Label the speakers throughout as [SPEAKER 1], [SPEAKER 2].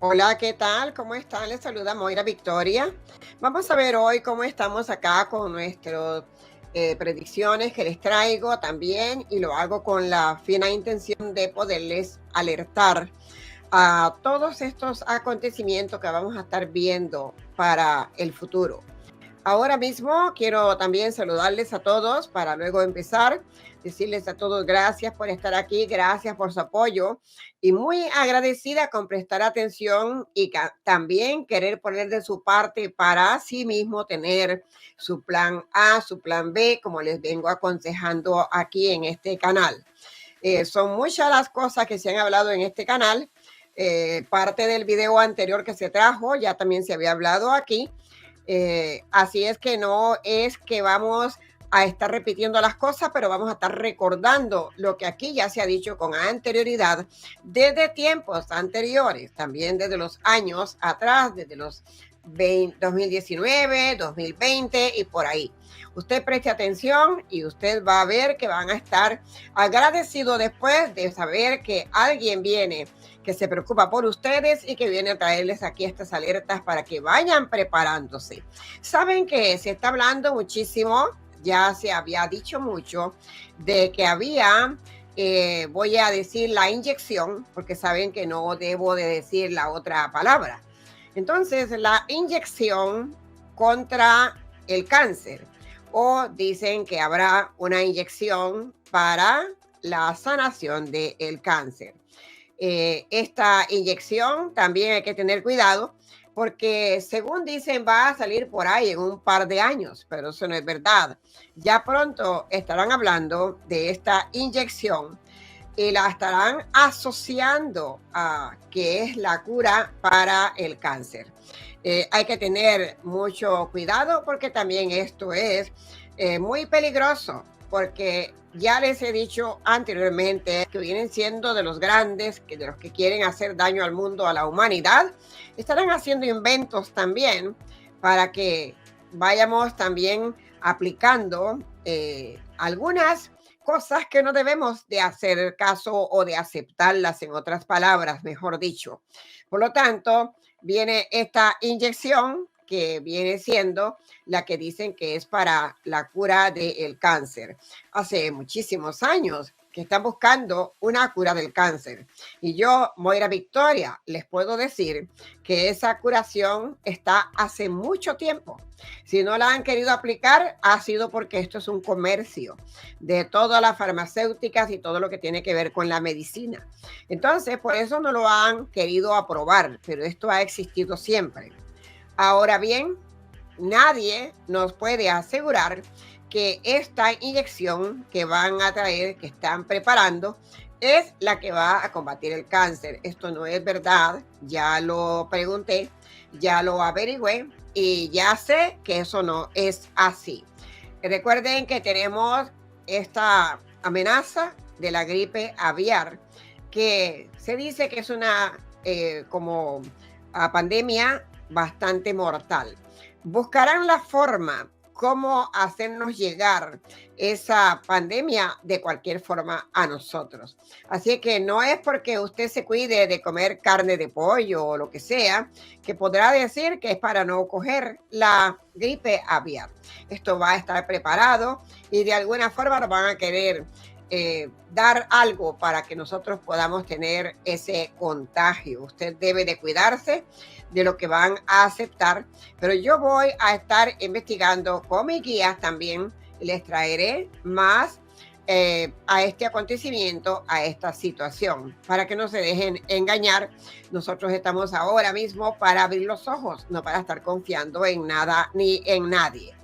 [SPEAKER 1] Hola, ¿qué tal? ¿Cómo están? Les saluda Moira Victoria. Vamos a ver hoy cómo estamos acá con nuestras predicciones que les traigo también y lo hago con la fina intención de poderles alertar a todos estos acontecimientos que vamos a estar viendo para el futuro. Ahora mismo quiero también saludarles a todos para luego empezar, decirles a todos gracias por estar aquí, gracias por su apoyo y muy agradecida con prestar atención y también querer poner de su parte para sí mismo tener su plan A, su plan B, como les vengo aconsejando aquí en este canal. Son muchas las cosas que se han hablado en este canal. Parte del video anterior que se trajo ya también se había hablado aquí. Así es que no es que vamos a estar repitiendo las cosas, pero vamos a estar recordando lo que aquí ya se ha dicho con anterioridad desde tiempos anteriores, también desde los años atrás, desde los 2019, 2020 y por ahí. Usted preste atención y usted va a ver que van a estar agradecidos después de saber que alguien viene que se preocupa por ustedes y que viene a traerles aquí estas alertas para que vayan preparándose. Saben que se está hablando muchísimo, ya se había dicho mucho, de que había, voy a decir la inyección, porque saben que no debo de decir la otra palabra. Entonces, la inyección contra el cáncer, o dicen que habrá una inyección para la sanación del cáncer. Esta inyección también hay que tener cuidado porque según dicen va a salir por ahí en un par de años, pero eso no es verdad. Ya pronto estarán hablando de esta inyección y la estarán asociando a que es la cura para el cáncer. Hay que tener mucho cuidado porque también esto es muy peligroso, porque ya les he dicho anteriormente que vienen siendo de los grandes, que de los que quieren hacer daño al mundo, a la humanidad, estarán haciendo inventos también para que vayamos también aplicando algunas cosas que no debemos de hacer caso o de aceptarlas, en otras palabras, mejor dicho. Por lo tanto, viene esta inyección que viene siendo la que dicen que es para la cura del cáncer. Hace muchísimos años que están buscando una cura del cáncer. Y yo, Moira Victoria, les puedo decir que esa curación está hace mucho tiempo. Si no la han querido aplicar, ha sido porque esto es un comercio de todas las farmacéuticas y todo lo que tiene que ver con la medicina. Entonces, por eso no lo han querido aprobar, pero esto ha existido siempre. Ahora bien, nadie nos puede asegurar que esta inyección que van a traer, que están preparando, es la que va a combatir el cáncer. Esto no es verdad, ya lo pregunté, ya lo averigüé y ya sé que eso no es así. Recuerden que tenemos esta amenaza de la gripe aviar, que se dice que es una como pandemia bastante mortal. Buscarán la forma cómo hacernos llegar esa pandemia de cualquier forma a nosotros. Así que no es porque usted se cuide de comer carne de pollo o lo que sea, que podrá decir que es para no coger la gripe aviar. Esto va a estar preparado y de alguna forma nos van a querer dar algo para que nosotros podamos tener ese contagio. Usted debe de cuidarse de lo que van a aceptar, pero yo voy a estar investigando con mis guías también y les traeré más a este acontecimiento, a esta situación, para que no se dejen engañar. Nosotros estamos ahora mismo para abrir los ojos, no para estar confiando en nada ni en nadie.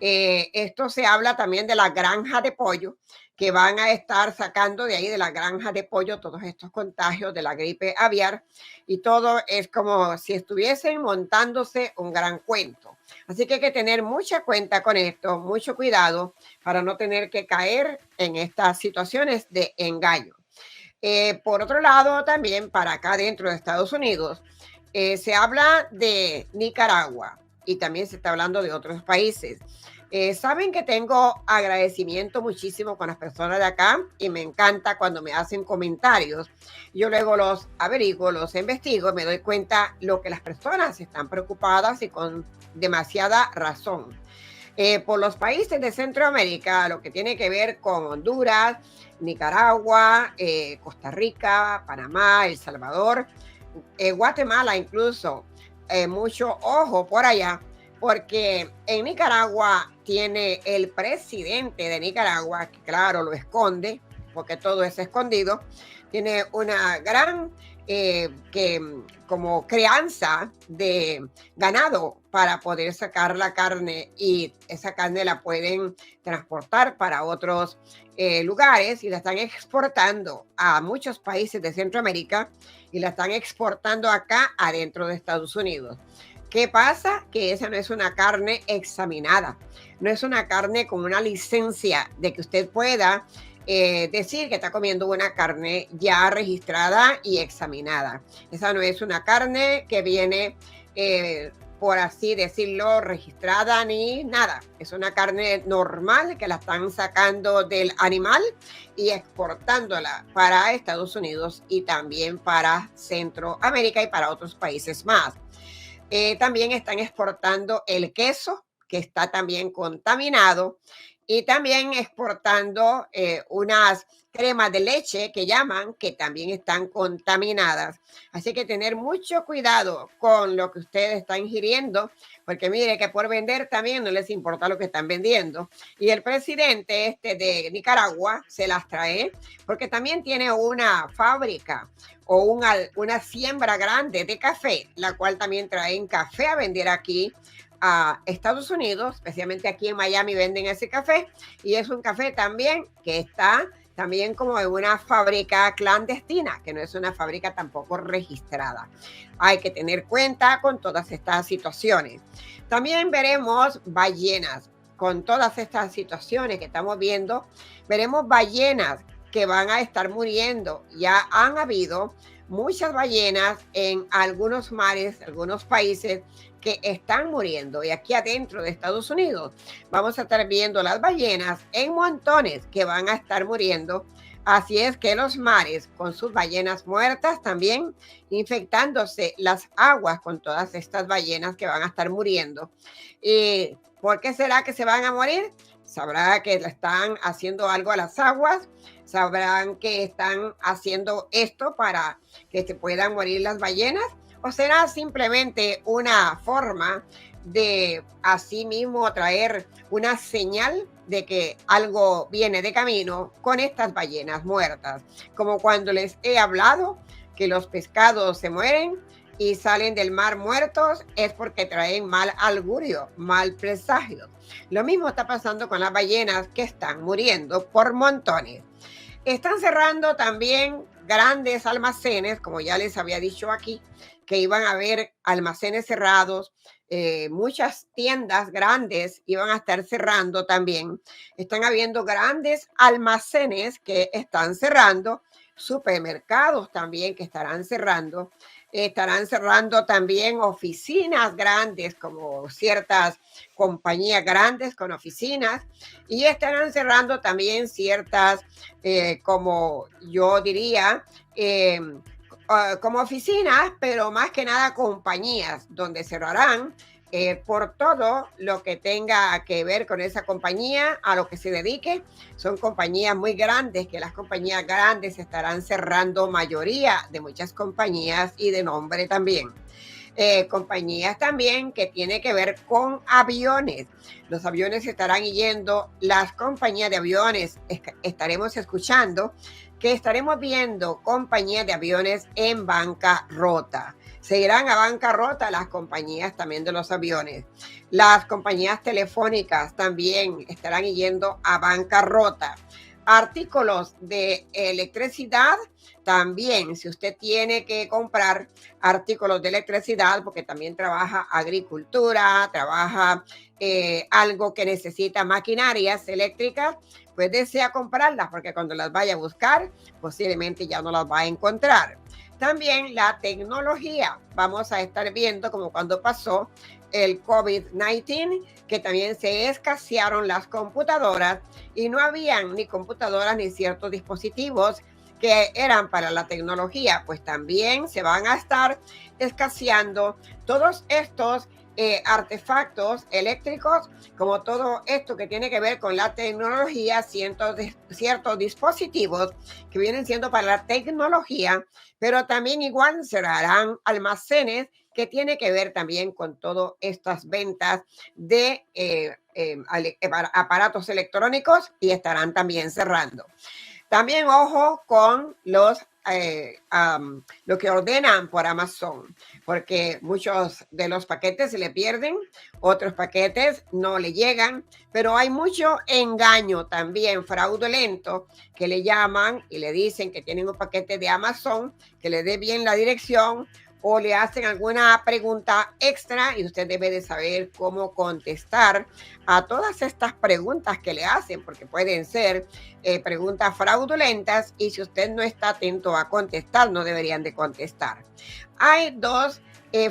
[SPEAKER 1] Esto se habla también de la granja de pollo, que van a estar sacando de ahí de la granja de pollo todos estos contagios de la gripe aviar y todo es como si estuviesen montándose un gran cuento. Así que hay que tener mucha cuenta con esto, mucho cuidado para no tener que caer en estas situaciones de engaño. Por otro lado, también para acá dentro de Estados Unidos, se habla de Nicaragua y también se está hablando de otros países. Saben que tengo agradecimiento muchísimo con las personas de acá y me encanta cuando me hacen comentarios. Yo luego los averiguo, los investigo, me doy cuenta lo que las personas están preocupadas y con demasiada razón. Por los países de Centroamérica, lo que tiene que ver con Honduras, Nicaragua, Costa Rica, Panamá, El Salvador, Guatemala incluso, mucho ojo por allá, porque en Nicaragua tiene el presidente de Nicaragua, que claro, lo esconde, porque todo es escondido, tiene una gran como crianza de ganado para poder sacar la carne y esa carne la pueden transportar para otros lugares y la están exportando a muchos países de Centroamérica y la están exportando acá adentro de Estados Unidos. ¿Qué pasa? Que esa no es una carne examinada, no es una carne con una licencia de que usted pueda decir que está comiendo una carne ya registrada y examinada. Esa no es una carne que viene, por así decirlo, registrada ni nada. Es una carne normal que la están sacando del animal y exportándola para Estados Unidos y también para Centroamérica y para otros países más. También están exportando el queso, que está también contaminado, y también exportando unas cremas de leche que llaman, que también están contaminadas. Así que tener mucho cuidado con lo que ustedes están ingiriendo, porque mire que por vender también no les importa lo que están vendiendo. Y el presidente de Nicaragua se las trae porque también tiene una fábrica o una siembra grande de café, la cual también traen café a vender aquí a Estados Unidos, especialmente aquí en Miami venden ese café y es un café también que está también como en una fábrica clandestina, que no es una fábrica tampoco registrada. Hay que tener cuenta con todas estas situaciones. También veremos ballenas. Con todas estas situaciones que estamos viendo, veremos ballenas que van a estar muriendo. Ya han habido muchas ballenas en algunos mares, algunos países que están muriendo. Y aquí adentro de Estados Unidos vamos a estar viendo las ballenas en montones que van a estar muriendo. Así es que los mares con sus ballenas muertas también infectándose las aguas con todas estas ballenas que van a estar muriendo. ¿Y por qué será que se van a morir? Sabrá que le están haciendo algo a las aguas, sabrán que están haciendo esto para que se puedan morir las ballenas, o será simplemente una forma de así mismo traer una señal de que algo viene de camino con estas ballenas muertas, como cuando les he hablado que los pescados se mueren y salen del mar muertos, es porque traen mal augurio, mal presagio. Lo mismo está pasando con las ballenas que están muriendo por montones. Están cerrando también grandes almacenes, como ya les había dicho aquí, que iban a haber almacenes cerrados, muchas tiendas grandes iban a estar cerrando también. Están habiendo grandes almacenes que están cerrando, supermercados también que estarán cerrando. Estarán cerrando también oficinas grandes, como ciertas compañías grandes con oficinas, y estarán cerrando también ciertas, como yo diría, como oficinas, pero más que nada compañías, donde cerrarán por todo lo que tenga que ver con esa compañía, a lo que se dedique. Son compañías muy grandes, que las compañías grandes estarán cerrando, mayoría de muchas compañías y de nombre también. Compañías también que tiene que ver con aviones. Los aviones estarán yendo, las compañías de aviones estaremos escuchando que estaremos viendo compañías de aviones en bancarrota. Se irán a bancarrota las compañías también de los aviones. Las compañías telefónicas también estarán yendo a bancarrota. Artículos de electricidad también, si usted tiene que comprar artículos de electricidad, porque también trabaja agricultura, trabaja algo que necesita maquinarias eléctricas, pues desea comprarlas, porque cuando las vaya a buscar, posiblemente ya no las va a encontrar. También la tecnología. Vamos a estar viendo como cuando pasó el COVID-19, que también se escasearon las computadoras y no habían ni computadoras ni ciertos dispositivos que eran para la tecnología, pues también se van a estar escaseando todos estos artefactos eléctricos, como todo esto que tiene que ver con la tecnología, ciertos dispositivos que vienen siendo para la tecnología, pero también igual cerrarán almacenes que tiene que ver también con todas estas ventas de aparatos electrónicos y estarán también cerrando. También ojo con lo que ordenan por Amazon, porque muchos de los paquetes se le pierden, otros paquetes no le llegan, pero hay mucho engaño también fraudulento que le llaman y le dicen que tienen un paquete de Amazon, que le dé bien la dirección o le hacen alguna pregunta extra y usted debe de saber cómo contestar a todas estas preguntas que le hacen, porque pueden ser preguntas fraudulentas y si usted no está atento a contestar, no deberían de contestar. Hay dos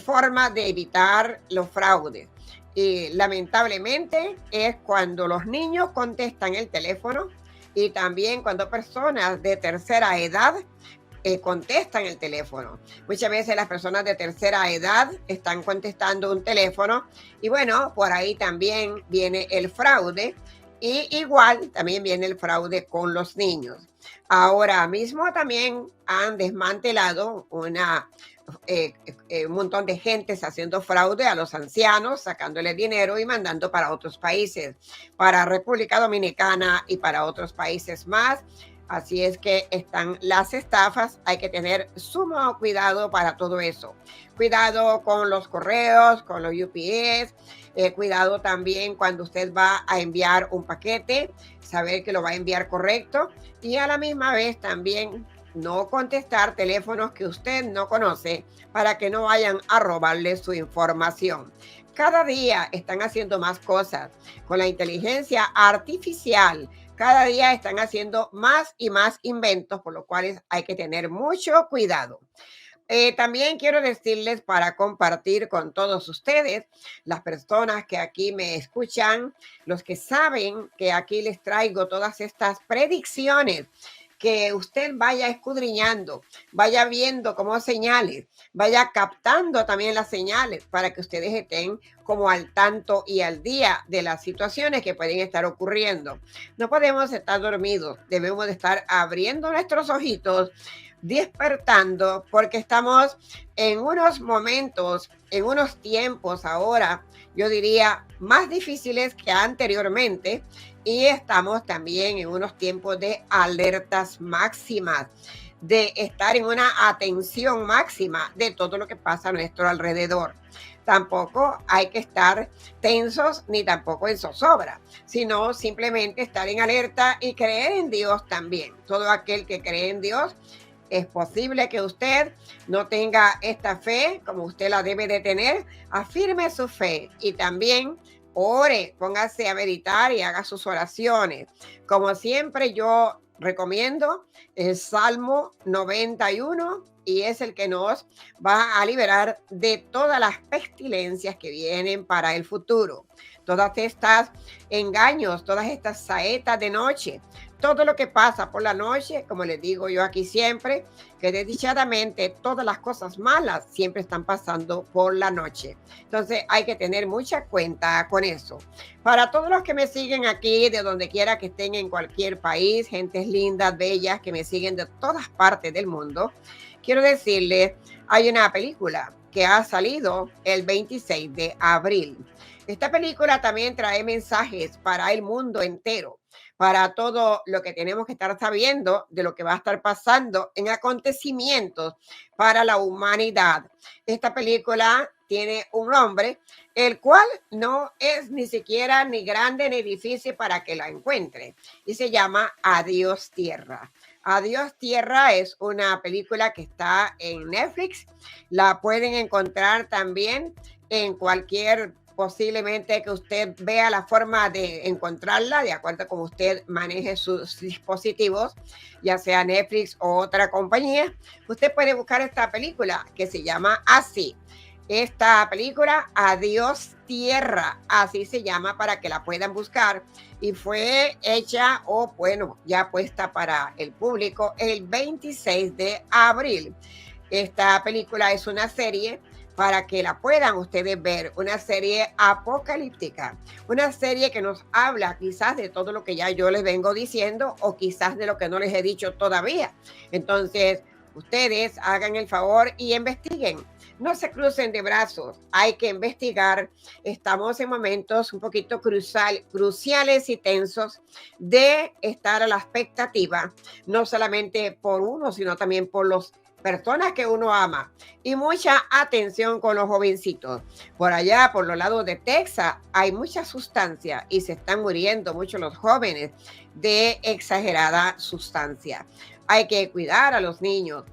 [SPEAKER 1] formas de evitar los fraudes. Y lamentablemente es cuando los niños contestan el teléfono y también cuando personas de tercera edad contestan el teléfono. Muchas veces las personas de tercera edad están contestando un teléfono y bueno, por ahí también viene el fraude y igual también viene el fraude con los niños. Ahora mismo también han desmantelado un montón de gentes haciendo fraude a los ancianos, sacándole dinero y mandando para otros países, para República Dominicana y para otros países más. Así es que están las estafas, hay que tener sumo cuidado para todo eso. Cuidado con los correos, con los UPS, cuidado también cuando usted va a enviar un paquete, saber que lo va a enviar correcto y a la misma vez también no contestar teléfonos que usted no conoce para que no vayan a robarle su información. Cada día están haciendo más cosas con la inteligencia artificial. Cada día están haciendo más y más inventos, por lo cual hay que tener mucho cuidado. También quiero decirles para compartir con todos ustedes, las personas que aquí me escuchan, los que saben que aquí les traigo todas estas predicciones, que usted vaya escudriñando, vaya viendo como señales, vaya captando también las señales para que ustedes estén como al tanto y al día de las situaciones que pueden estar ocurriendo. No podemos estar dormidos, debemos de estar abriendo nuestros ojitos, despertando, porque estamos en unos momentos, en unos tiempos ahora, yo diría, más difíciles que anteriormente y estamos también en unos tiempos de alertas máximas, de estar en una atención máxima de todo lo que pasa a nuestro alrededor. Tampoco hay que estar tensos ni tampoco en zozobra, sino simplemente estar en alerta y creer en Dios también. Todo aquel que cree en Dios, es posible que usted no tenga esta fe como usted la debe de tener. Afirme su fe y también ore, póngase a meditar y haga sus oraciones. Como siempre yo recomiendo el Salmo 91 y es el que nos va a liberar de todas las pestilencias que vienen para el futuro. Todas estas engaños, todas estas saetas de noche, todo lo que pasa por la noche, como les digo yo aquí siempre, que desdichadamente todas las cosas malas siempre están pasando por la noche. Entonces hay que tener mucha cuenta con eso. Para todos los que me siguen aquí, de donde quiera que estén en cualquier país, gentes lindas, bellas, que me siguen de todas partes del mundo, quiero decirles, hay una película que ha salido el 26 de abril. Esta película también trae mensajes para el mundo entero, para todo lo que tenemos que estar sabiendo de lo que va a estar pasando en acontecimientos para la humanidad. Esta película tiene un nombre, el cual no es ni siquiera ni grande ni difícil para que la encuentre, y se llama Adiós Tierra. Adiós Tierra es una película que está en Netflix. La pueden encontrar también en cualquier posiblemente que usted vea la forma de encontrarla de acuerdo a cómo usted maneje sus dispositivos, ya sea Netflix o otra compañía. Usted puede buscar esta película que se llama Así. Esta película, Adiós Tierra, así se llama para que la puedan buscar. Y fue hecha o bueno, ya puesta para el público el 26 de abril. Esta película es una serie para que la puedan ustedes ver, una serie apocalíptica, una serie que nos habla quizás de todo lo que ya yo les vengo diciendo o quizás de lo que no les he dicho todavía. Entonces, ustedes hagan el favor y investiguen. No se crucen de brazos, hay que investigar. Estamos en momentos un poquito cruciales y tensos de estar a la expectativa, no solamente por uno, sino también por los personas que uno ama. Y mucha atención con los jovencitos. Por allá, por los lados de Texas, hay mucha sustancia y se están muriendo mucho los jóvenes de exagerada sustancia. Hay que cuidar a los niños.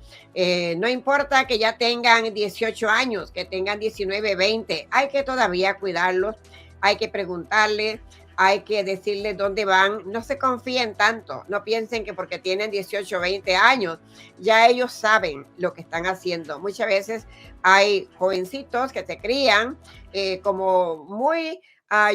[SPEAKER 1] No importa que ya tengan 18 años, que tengan 19, 20, hay que todavía cuidarlos. Hay que preguntarles, hay que decirles dónde van. No se confíen tanto, no piensen que porque tienen 18, 20 años, ya ellos saben lo que están haciendo. Muchas veces hay jovencitos que se crían como muy,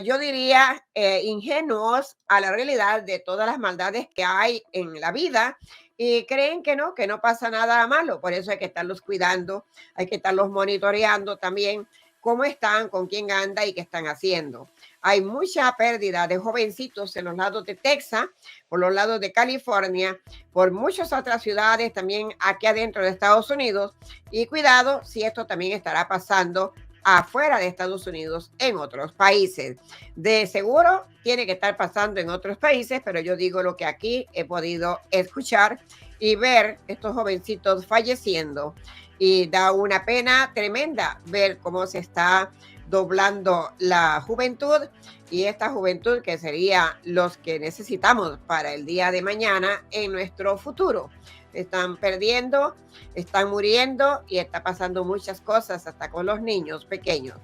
[SPEAKER 1] yo diría, ingenuos a la realidad de todas las maldades que hay en la vida y creen que no pasa nada malo. Por eso hay que estarlos cuidando, hay que estarlos monitoreando también cómo están, con quién anda y qué están haciendo. Hay mucha pérdida de jovencitos en los lados de Texas, por los lados de California, por muchas otras ciudades también aquí adentro de Estados Unidos. Y cuidado si esto también estará pasando afuera de Estados Unidos en otros países. De seguro tiene que estar pasando en otros países, pero yo digo lo que aquí he podido escuchar y ver estos jovencitos falleciendo. Y da una pena tremenda ver cómo se está doblando la juventud y esta juventud que sería los que necesitamos para el día de mañana en nuestro futuro. Están perdiendo, están muriendo y está pasando muchas cosas hasta con los niños pequeños.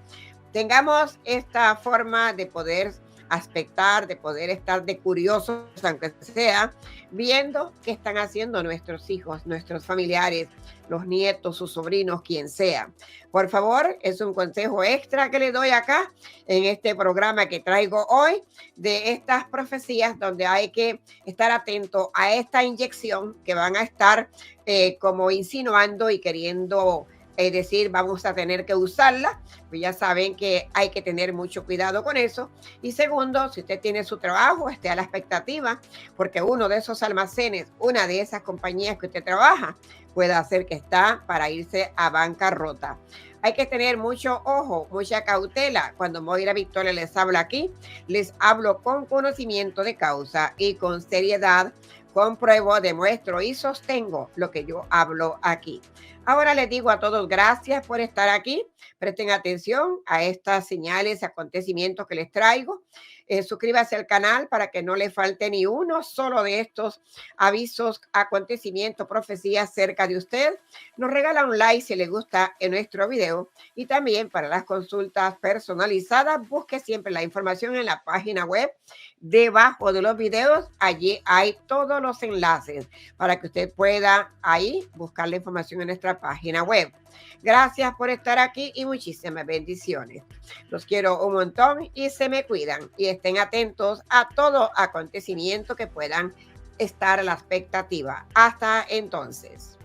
[SPEAKER 1] Tengamos esta forma de poder aspectar, de poder estar de curiosos, aunque sea, viendo qué están haciendo nuestros hijos, nuestros familiares, los nietos, sus sobrinos, quien sea. Por favor, es un consejo extra que le doy acá en este programa que traigo hoy de estas profecías donde hay que estar atento a esta inyección que van a estar como insinuando y queriendo decir vamos a tener que usarla, pues ya saben que hay que tener mucho cuidado con eso. Y segundo, si usted tiene su trabajo, esté a la expectativa, porque uno de esos almacenes, una de esas compañías que usted trabaja, puede hacer que está para irse a bancarrota. Hay que tener mucho ojo, mucha cautela. Cuando Moira Victoria les habla aquí, les hablo con conocimiento de causa y con seriedad. Compruebo, demuestro y sostengo lo que yo hablo aquí. Ahora les digo a todos gracias por estar aquí. Presten atención a estas señales, acontecimientos que les traigo. Suscríbase al canal para que no le falte ni uno solo de estos avisos, acontecimientos, profecías cerca de usted. Nos regala un like si le gusta en nuestro video y también para las consultas personalizadas, busque siempre la información en la página web. Debajo de los videos, allí hay todos los enlaces para que usted pueda ahí buscar la información en nuestra página web. Gracias por estar aquí y muchísimas bendiciones. Los quiero un montón y se me cuidan y estén atentos a todo acontecimiento que puedan estar a la expectativa. Hasta entonces.